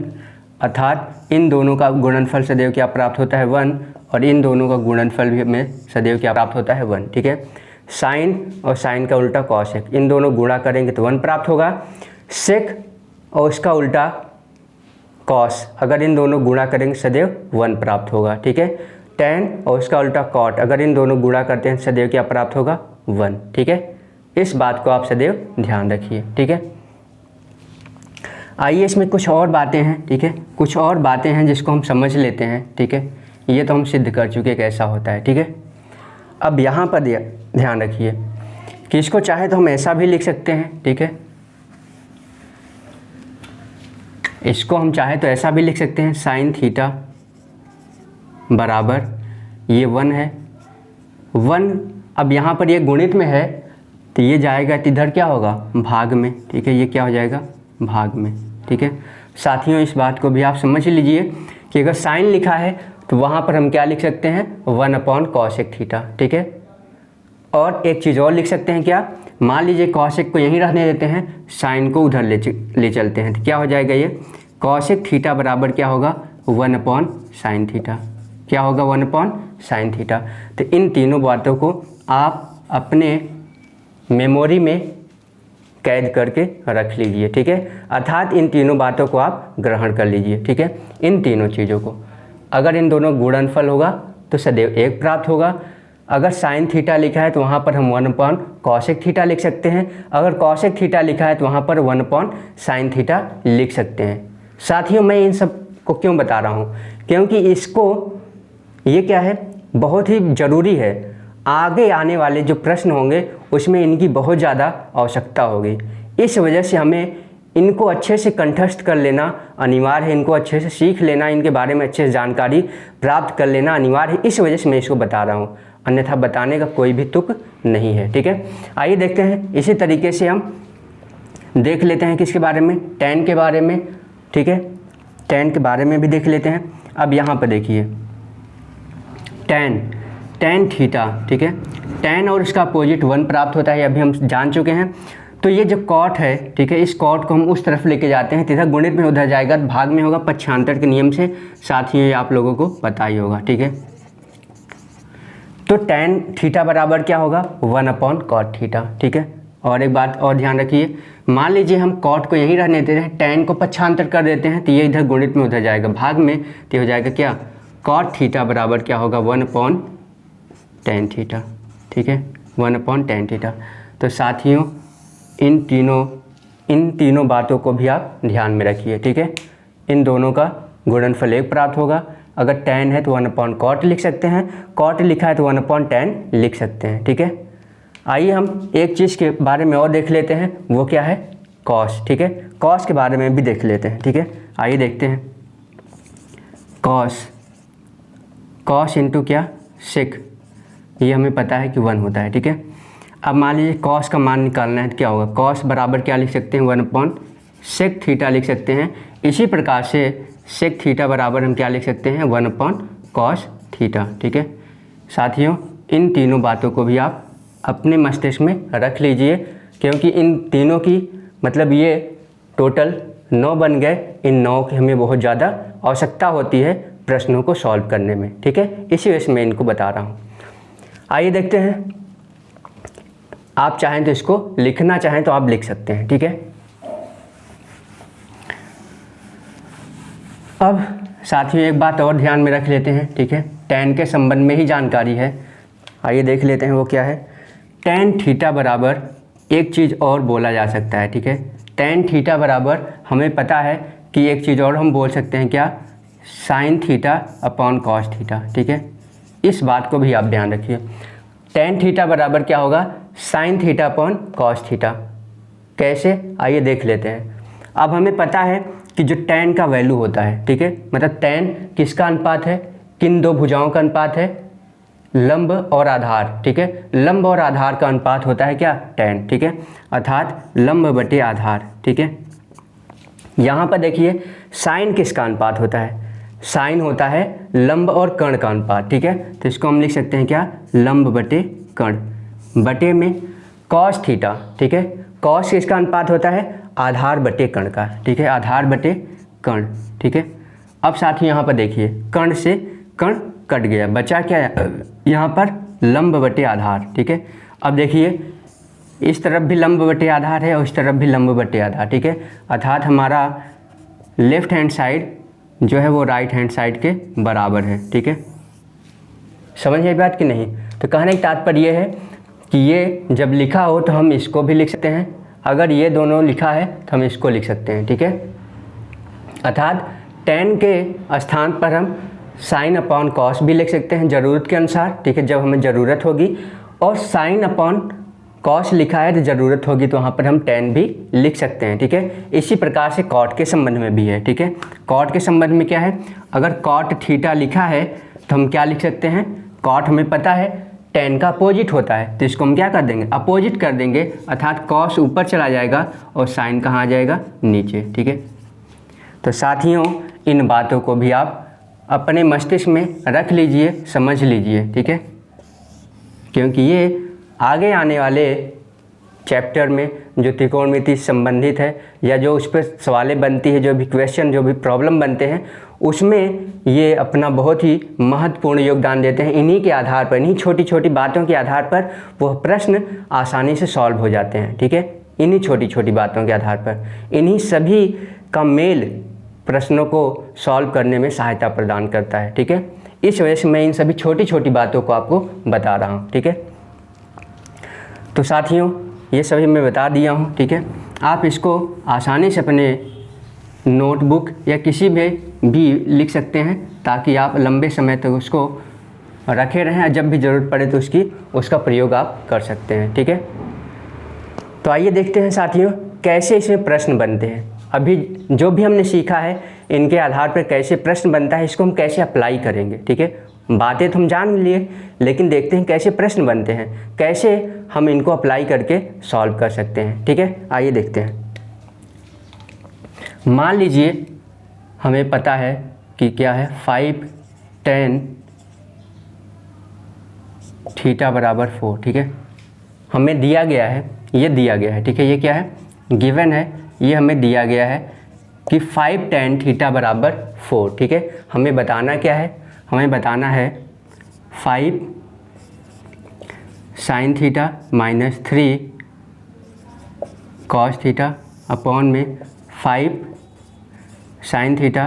अर्थात इन दोनों का गुणनफल सदैव क्या प्राप्त होता है, 1, और इन दोनों का गुणनफल भी हमें सदैव क्या प्राप्त होता है, 1, ठीक है। साइन और साइन का उल्टा कॉसेक, इन दोनों गुणा करेंगे तो 1 प्राप्त होगा। सेक और उसका उल्टा कॉस, अगर इन दोनों गुणा करेंगे सदैव 1 प्राप्त होगा, ठीक है। टैन और उसका उल्टा कॉट, अगर इन दोनों गुणा करते हैं सदैव क्या प्राप्त होगा, 1, ठीक है। इस बात को आप सदैव ध्यान रखिए, ठीक है। आइए इसमें कुछ और बातें हैं, ठीक है, कुछ और बातें हैं जिसको हम समझ लेते हैं, ठीक है। ये तो हम सिद्ध कर चुके कैसा होता है, ठीक है। अब यहाँ पर ध्यान रखिए कि इसको चाहे तो हम ऐसा भी लिख सकते हैं, ठीक है, इसको हम चाहे तो ऐसा भी लिख सकते हैं, साइन थीटा बराबर ये 1 है, 1, अब यहाँ पर ये गुणित में है तो ये जाएगा तो इधर क्या होगा, भाग में, ठीक है, ये क्या हो जाएगा, भाग में, ठीक है। साथियों इस बात को भी आप समझ लीजिए कि अगर साइन लिखा है तो वहाँ पर हम क्या लिख सकते हैं, 1/cosec थीटा, ठीक है। और एक चीज़ और लिख सकते हैं, क्या, मान लीजिए कॉसेक को यहीं रहने देते हैं, साइन को उधर ले चलते हैं, तो क्या हो जाएगा, ये कॉसेक थीटा बराबर क्या होगा, 1/sin थीटा, क्या होगा, 1/sin थीटा। तो इन तीनों बातों को आप अपने मेमोरी में कैद करके रख लीजिए, ठीक है, अर्थात इन तीनों बातों को आप ग्रहण कर लीजिए, ठीक है। इन तीनों चीज़ों को, अगर इन दोनों गुणनफल होगा तो सदैव 1 प्राप्त होगा। अगर साइन थीटा लिखा है तो वहाँ पर हम 1/cosec थीटा लिख सकते हैं, अगर cosec थीटा लिखा है तो वहाँ पर 1/sin थीटा लिख सकते हैं। साथियों मैं इन सब को क्यों बता रहा हूँ, क्योंकि इसको ये क्या है, बहुत ही ज़रूरी है, आगे आने वाले जो प्रश्न होंगे उसमें इनकी बहुत ज़्यादा आवश्यकता होगी। इस वजह से हमें इनको अच्छे से कंठस्थ कर लेना अनिवार्य है, इनको अच्छे से सीख लेना, इनके बारे में अच्छे से जानकारी प्राप्त कर लेना अनिवार्य है, इस वजह से मैं इसको बता रहा हूँ, अन्यथा बताने का कोई भी तुक नहीं है, ठीक है। आइए देखते हैं, इसी तरीके से हम देख लेते हैं किसके बारे में, टैन के बारे में, ठीक है, टैन के बारे में भी देख लेते हैं। अब यहाँ पर देखिए टैन थीटा, ठीक है, टैन और इसका अपोजिट 1 प्राप्त होता है, अभी हम जान चुके हैं। तो ये जो कॉट है, ठीक है, इस कॉट को हम उस तरफ लेके जाते हैं, इधर गुणित में उधर जाएगा, भाग में होगा पक्षांतर के नियम से, साथ ही आप लोगों को पता ही होगा, ठीक है। तो टैन थीटा बराबर क्या होगा, 1/cot थीटा, ठीक है। और एक बात और ध्यान रखिए, मान लीजिए हम कॉट को यहीं रहने देते हैं, टैन को पक्षांतर कर देते हैं तो ये इधर गुणित में उधर जाएगा, भाग में, तो हो जाएगा क्या, cot थीटा बराबर क्या होगा, 1/tan थीटा, ठीक है, 1/tan थीटा। तो साथियों इन तीनों बातों को भी आप ध्यान में रखिए, ठीक है। इन दोनों का गुणनफल 1 प्राप्त होगा, अगर tan है तो 1/cot लिख सकते हैं, cot लिखा है तो 1/tan लिख सकते हैं, ठीक है। आइए हम एक चीज़ के बारे में और देख लेते हैं, वो क्या है, कॉस। ठीक है, कॉस के बारे में भी देख लेते हैं। ठीक है, आइए देखते हैं। कॉस इंटू क्या, सेक, ये हमें पता है कि 1 होता है। ठीक है, अब मान लीजिए कॉस का मान निकालना है तो क्या होगा, कॉस बराबर क्या लिख सकते हैं, 1/सेक थीटा लिख सकते हैं। इसी प्रकार से सेक थीटा बराबर हम क्या लिख सकते हैं, 1/कॉस थीटा। ठीक है साथियों, इन तीनों बातों को भी आप अपने मस्तिष्क में रख लीजिए, क्योंकि इन तीनों की मतलब ये टोटल 9 बन गए। इन 9 की हमें बहुत ज़्यादा आवश्यकता होती है प्रश्नों को सॉल्व करने में। ठीक है, इसी वजह से मैं इनको बता रहा हूँ। आइए देखते हैं, आप चाहें तो इसको लिखना चाहें तो आप लिख सकते हैं। ठीक है, अब साथियों एक बात और ध्यान में रख लेते हैं। ठीक है, tan के संबंध में ही जानकारी है, आइए देख लेते हैं वो क्या है। tan थीटा बराबर एक चीज़ और बोला जा सकता है। ठीक है, tan थीटा बराबर हमें पता है कि एक चीज़ और हम बोल सकते हैं, क्या, sin theta upon cos theta. ठीक है, इस बात को भी आप ध्यान रखिए। tan थीटा बराबर क्या होगा, sin theta upon cos theta. कैसे, आइए देख लेते हैं। अब हमें पता है कि जो tan का वैल्यू होता है, ठीक है, मतलब tan किसका अनुपात है, किन दो भुजाओं का अनुपात है, लंब और आधार। ठीक है, लंब और आधार का अनुपात होता है क्या, tan। ठीक है, अर्थात लंब बटे आधार। ठीक है, यहाँ पर देखिए साइन किसका अनुपात होता है, साइन होता है लंब और कर्ण का अनुपात। ठीक है, तो इसको हम लिख सकते हैं क्या, लंब बटे कर्ण, बटे में कॉस थीटा। ठीक है, कॉस किसका अनुपात होता है, आधार बटे कर्ण का। ठीक है, आधार बटे कर्ण। ठीक है, अब साथ ही यहाँ पर देखिए कर्ण से कर्ण कट गया, बचा क्या यहाँ पर, लंब बटे आधार। ठीक है, अब देखिए इस तरफ भी लंब बटे आधार है और इस तरफ भी लंब बटे आधार। ठीक है, अर्थात हमारा लेफ्ट हैंड साइड जो है वो राइट हैंड साइड के बराबर है। ठीक है, समझ आई बात कि नहीं। तो कहने का तात्पर्य ये है कि ये जब लिखा हो तो हम इसको भी लिख सकते हैं, अगर ये दोनों लिखा है तो हम इसको लिख सकते हैं। ठीक है, अर्थात tan के स्थान पर हम साइन अपॉन कॉस भी लिख सकते हैं ज़रूरत के अनुसार। ठीक है, जब हमें ज़रूरत होगी, और साइन अपॉन कॉस लिखा है तो ज़रूरत होगी तो वहाँ पर हम tan भी लिख सकते हैं। ठीक है, इसी प्रकार से कॉट के संबंध में भी है। ठीक है, कॉट के संबंध में क्या है, अगर कॉट थीटा लिखा है तो हम क्या लिख सकते हैं, कॉट हमें पता है tan का अपोजिट होता है, तो इसको हम क्या कर देंगे, अपोजिट कर देंगे, अर्थात कॉस ऊपर चला जाएगा और साइन कहाँ आ जाएगा, नीचे। ठीक है, तो साथियों इन बातों को भी आप अपने मस्तिष्क में रख लीजिए, समझ लीजिए। ठीक है, क्योंकि ये आगे आने वाले चैप्टर में जो त्रिकोणमिति से संबंधित है या जो उस पर सवालें बनती है, जो भी क्वेश्चन, जो भी प्रॉब्लम बनते हैं, उसमें ये अपना बहुत ही महत्वपूर्ण योगदान देते हैं। इन्हीं के आधार पर, इन्हीं छोटी छोटी बातों के आधार पर वह प्रश्न आसानी से सॉल्व हो जाते हैं। ठीक है, इन्हीं छोटी छोटी बातों के आधार पर, इन्हीं सभी का मेल प्रश्नों को सॉल्व करने में सहायता प्रदान करता है। ठीक है, इस वजह से मैं इन सभी छोटी छोटी बातों को आपको बता रहा हूँ। ठीक है, तो साथियों ये सभी मैं बता दिया हूँ। ठीक है, आप इसको आसानी से अपने नोटबुक या किसी में भी लिख सकते हैं, ताकि आप लंबे समय तक उसको रखे रहें, जब भी ज़रूरत पड़े तो उसका प्रयोग आप कर सकते हैं। ठीक है, तो आइए देखते हैं साथियों कैसे इसमें प्रश्न बनते हैं। अभी जो भी हमने सीखा है इनके आधार पर कैसे प्रश्न बनता है, इसको हम कैसे अप्लाई करेंगे। ठीक है, बातें तो हम जान लिए, लेकिन देखते हैं कैसे प्रश्न बनते हैं, कैसे हम इनको अप्लाई करके सॉल्व कर सकते हैं। ठीक है, आइए देखते हैं। मान लीजिए हमें पता है कि क्या है, 5 tan थीटा बराबर 4। ठीक है, हमें दिया गया है, ये दिया गया है। ठीक है, ये क्या है, गिवन है, ये हमें दिया गया है कि 5 tan थीटा बराबर 4। ठीक है, हमें बताना क्या है, हमें बताना है 5 sin theta minus 3 cos theta upon में 5 sin theta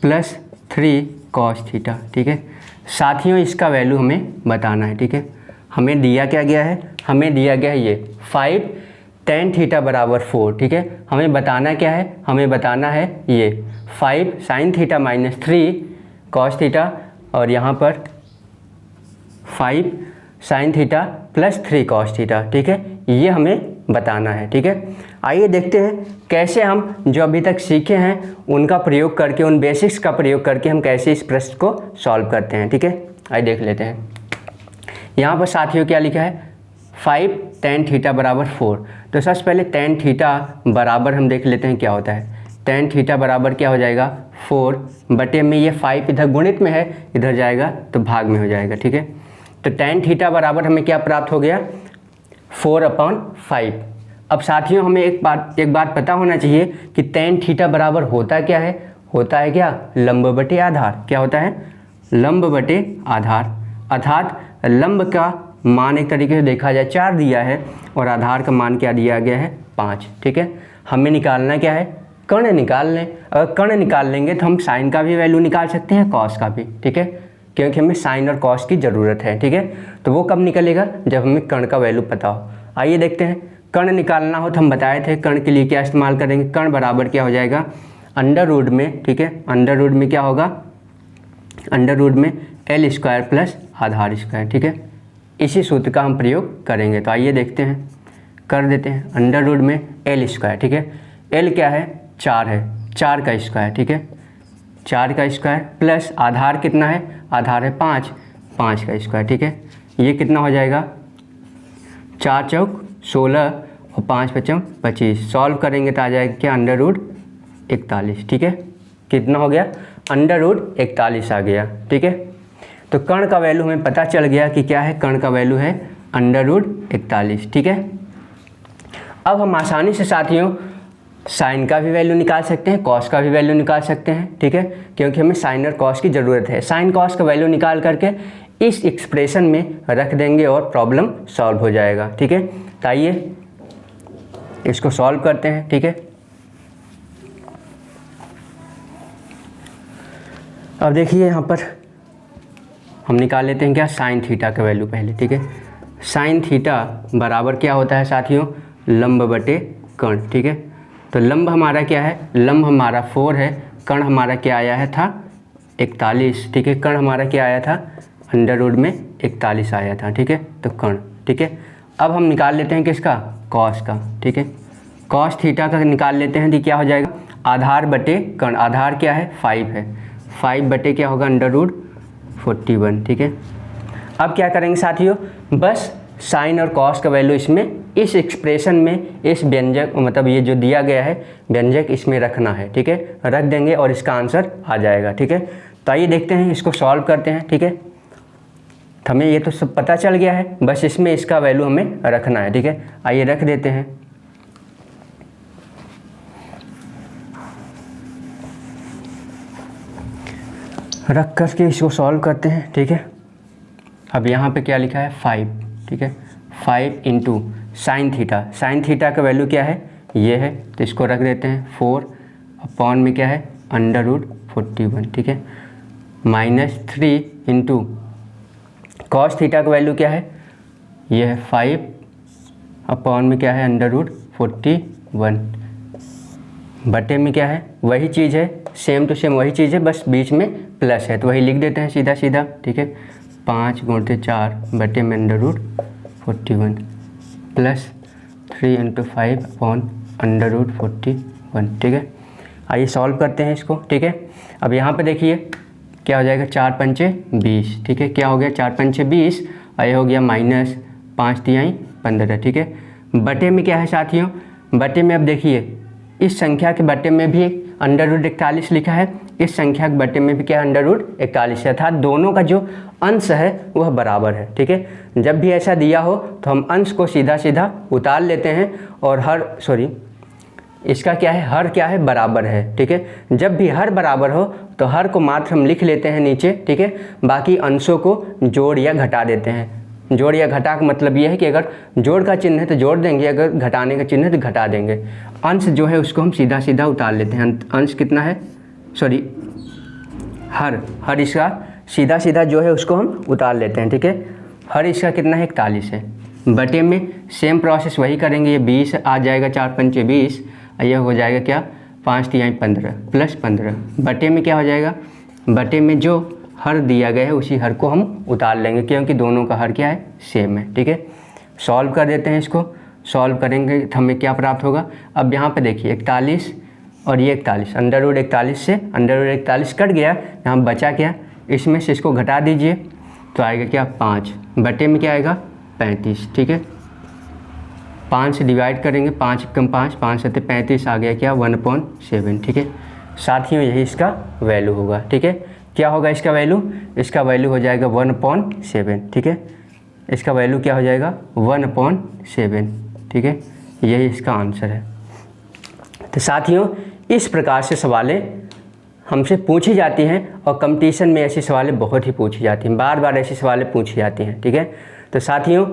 plus 3 cos theta. ठीक है साथियों, इसका वैल्यू हमें बताना है। ठीक है, हमें दिया क्या गया है, हमें दिया गया है ये 5 tan थीटा बराबर 4। ठीक है, हमें बताना क्या है, हमें बताना है ये 5 sin theta minus 3 cos theta, और यहाँ पर 5 sine theta plus 3 cos theta, ठीक है, ये हमें बताना है, ठीक है। आइए देखते हैं कैसे हम जो अभी तक सीखे हैं उनका प्रयोग करके, उन बेसिक्स का प्रयोग करके हम कैसे इस प्रश्न को सॉल्व करते हैं, ठीक है। आइए देख लेते हैं। यहाँ पर साथियों क्या लिखा है, 5 tan थीटा बराबर 4। तो सबसे पहले tan थीटा बराबर हम देख लेते हैं क्या होता है। tan थीटा बराबर क्या हो जाएगा, 4 बटे में ये 5 इधर गुणित में है, इधर जाएगा तो भाग में हो जाएगा, ठीक है। तो tan थीटा बराबर हमें क्या प्राप्त हो गया, 4/5। अब साथियों हमें एक बात पता होना चाहिए कि tan थीटा बराबर होता क्या है, होता है क्या, लंब बटे आधार। क्या होता है, लंब बटे आधार। अर्थात लंब का मान एक तरीके से देखा जाए 4 दिया है और आधार का मान क्या दिया गया है, 5, ठीक है। हमें निकालना क्या है, कर्ण निकाल लें। अगर कर्ण निकाल लेंगे तो हम साइन का भी वैल्यू निकाल सकते हैं, कॉस का भी, ठीक है, क्योंकि हमें साइन और कॉस की ज़रूरत है, ठीक है। तो वो कब निकलेगा, जब हमें कर्ण का वैल्यू पता हो। आइए देखते हैं, कर्ण निकालना हो तो हम बताए थे कर्ण के लिए क्या इस्तेमाल करेंगे। कर्ण बराबर क्या हो जाएगा, अंडर रूट में, ठीक है, अंडर रूट में क्या होगा, अंडर रूट में L स्क्वायर प्लस आधार स्क्वायर, ठीक है। इसी सूत्र का हम प्रयोग करेंगे। तो आइए देखते हैं, कर देते हैं। अंडर रूट में L स्क्वायर, ठीक है, L क्या है, 4 है, 4 का स्क्वायर, ठीक है, 4 का स्क्वायर प्लस आधार कितना है, आधार है 5, 5 का स्क्वायर, ठीक है। ये कितना हो जाएगा, 4 चौक 16 और 5 पचम 25। सॉल्व करेंगे तो आ जाएगा क्या, अंडर रूट 41, ठीक है। कितना हो गया, अंडर रूट 41 आ गया, ठीक है। तो कर्ण का वैल्यू हमें पता चल गया कि क्या है, कर्ण का वैल्यू है अंडर रूट 41, ठीक है। अब हम आसानी से साथियों साइन का भी वैल्यू निकाल सकते हैं, कॉस का भी वैल्यू निकाल सकते हैं, ठीक है, क्योंकि हमें साइन और कॉस की ज़रूरत है। साइन कॉस का वैल्यू निकाल करके इस एक्सप्रेशन में रख देंगे और प्रॉब्लम सॉल्व हो जाएगा, ठीक है। तो आइए इसको सॉल्व करते हैं, ठीक है। अब देखिए यहाँ पर हम निकाल लेते हैं क्या, साइन थीटा का वैल्यू पहले, ठीक है। साइन थीटा बराबर क्या होता है साथियों, लंब बटे कर्ण, ठीक है। तो लंब हमारा क्या है, लंब हमारा 4 है, कर्ण हमारा क्या आया है था 41, ठीक है। कर्ण हमारा क्या आया था, अंडर रूट में 41 आया था, ठीक है। तो कर्ण, ठीक है। अब हम निकाल लेते हैं किसका, कॉस का, ठीक है। कॉस थीटा का निकाल लेते हैं तो क्या हो जाएगा, आधार बटे कर्ण। आधार क्या है, 5 है, 5 बटे क्या होगा, अंडर रूट 41, ठीक है। अब क्या करेंगे साथियों, बस साइन और कॉस का वैल्यू इसमें, इस एक्सप्रेशन में, इस व्यंजक मतलब ये जो दिया गया है व्यंजक इसमें रखना है, ठीक है। रख देंगे और इसका आंसर आ जाएगा, ठीक है। तो आइए देखते हैं, इसको सॉल्व करते हैं, ठीक है। हमें ये तो सब पता चल गया है, बस इसमें इसका वैल्यू हमें रखना है, ठीक है। आइए रख देते हैं। रख करके इसको सॉल्व करते हैं, ठीक है। अब यहाँ पे क्या लिखा है, 5, ठीक है, 5 into sine theta. Sine theta का वैल्यू क्या है, ये है, तो इसको रख देते हैं 4 अपॉन में क्या है, अंडर रूट 41, ठीक है, -3 इंटू कॉस थीटा का वैल्यू क्या है, ये है 5 अपॉन में क्या है, अंडर रूट 41 बटे में क्या है, वही चीज़ है, सेम टू सेम वही चीज़ है, बस बीच में प्लस है, तो वही लिख देते हैं सीधा सीधा, ठीक है। 5 × 4 बटे में under root 41 plus 3 × 5 upon under root 41, ठीक है। आइए सॉल्व करते हैं इसको, ठीक है। अब यहाँ पे देखिए क्या हो जाएगा, 4 पंचे 20, ठीक है। क्या हो गया, 4 पंचे 20, और ये हो गया -5 तिहाई 15, ठीक है। बटे में क्या है साथियों, बटे में अब देखिए इस संख्या के बटे में भी अंडर रूट 41 लिखा है, इस संख्या के बटे में भी क्या अंडर रूट 41 है, अर्थात दोनों का जो अंश है वह बराबर है, ठीक है। जब भी ऐसा दिया हो तो हम अंश को सीधा सीधा उतार लेते हैं और इसका क्या है, हर क्या है, बराबर है, ठीक है। जब भी हर बराबर हो तो हर को मात्र हम लिख लेते हैं नीचे, ठीक है। बाकी अंशों को जोड़ या घटा देते हैं। जोड़ या घटा का मतलब ये है कि अगर जोड़ का चिन्ह है तो जोड़ देंगे, अगर घटाने का चिन्ह है तो घटा देंगे। अंश जो है उसको हम सीधा सीधा उतार लेते हैं। अंश कितना है, हर इसका सीधा सीधा जो है उसको हम उतार लेते हैं, ठीक है। हर इसका कितना है, 41 है। बटे में सेम प्रोसेस वही करेंगे, ये 20 आ जाएगा, 4 पंचे 20, यह हो जाएगा क्या, 5 तिहाई 15 प्लस 15 बटे में क्या हो जाएगा, बटे में जो हर दिया गया है उसी हर को हम उतार लेंगे, क्योंकि दोनों का हर क्या है, सेम है। ठीक है, सॉल्व कर देते हैं इसको। सॉल्व करेंगे तो हमें क्या प्राप्त होगा। अब यहाँ पे देखिए 41 और ये 41, अंडर रूट 41 से अंडर रूट 41 कट गया, यहाँ बचा क्या, इसमें से इसको घटा दीजिए तो आएगा क्या 5 बटे में क्या आएगा 35। ठीक है, 5 से डिवाइड करेंगे, 5 कम 5, 5 से 35 आ गया क्या 1/7। ठीक है साथियों, यही इसका वैल्यू होगा। ठीक है, क्या होगा इसका वैल्यू, इसका वैल्यू हो जाएगा 1/7। ठीक है, इसका वैल्यू क्या हो जाएगा 1/7। ठीक है, यही इसका आंसर है। तो साथियों, इस प्रकार से सवालें हमसे पूछी जाती हैं और कंपटीशन में ऐसी सवालें बहुत ही पूछी जाती हैं, बार बार ऐसी सवालें पूछी जाती हैं। ठीक है, तो साथियों,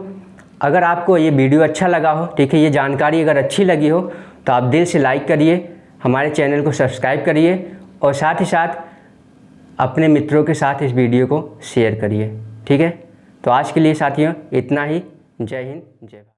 अगर आपको ये वीडियो अच्छा लगा हो, ठीक है, ये जानकारी अगर अच्छी लगी हो तो आप दिल से लाइक करिए, हमारे चैनल को सब्सक्राइब करिए और साथ ही साथ अपने मित्रों के साथ इस वीडियो को शेयर करिए। ठीक है, तो आज के लिए साथियों इतना ही। जय हिंद, जय भारत।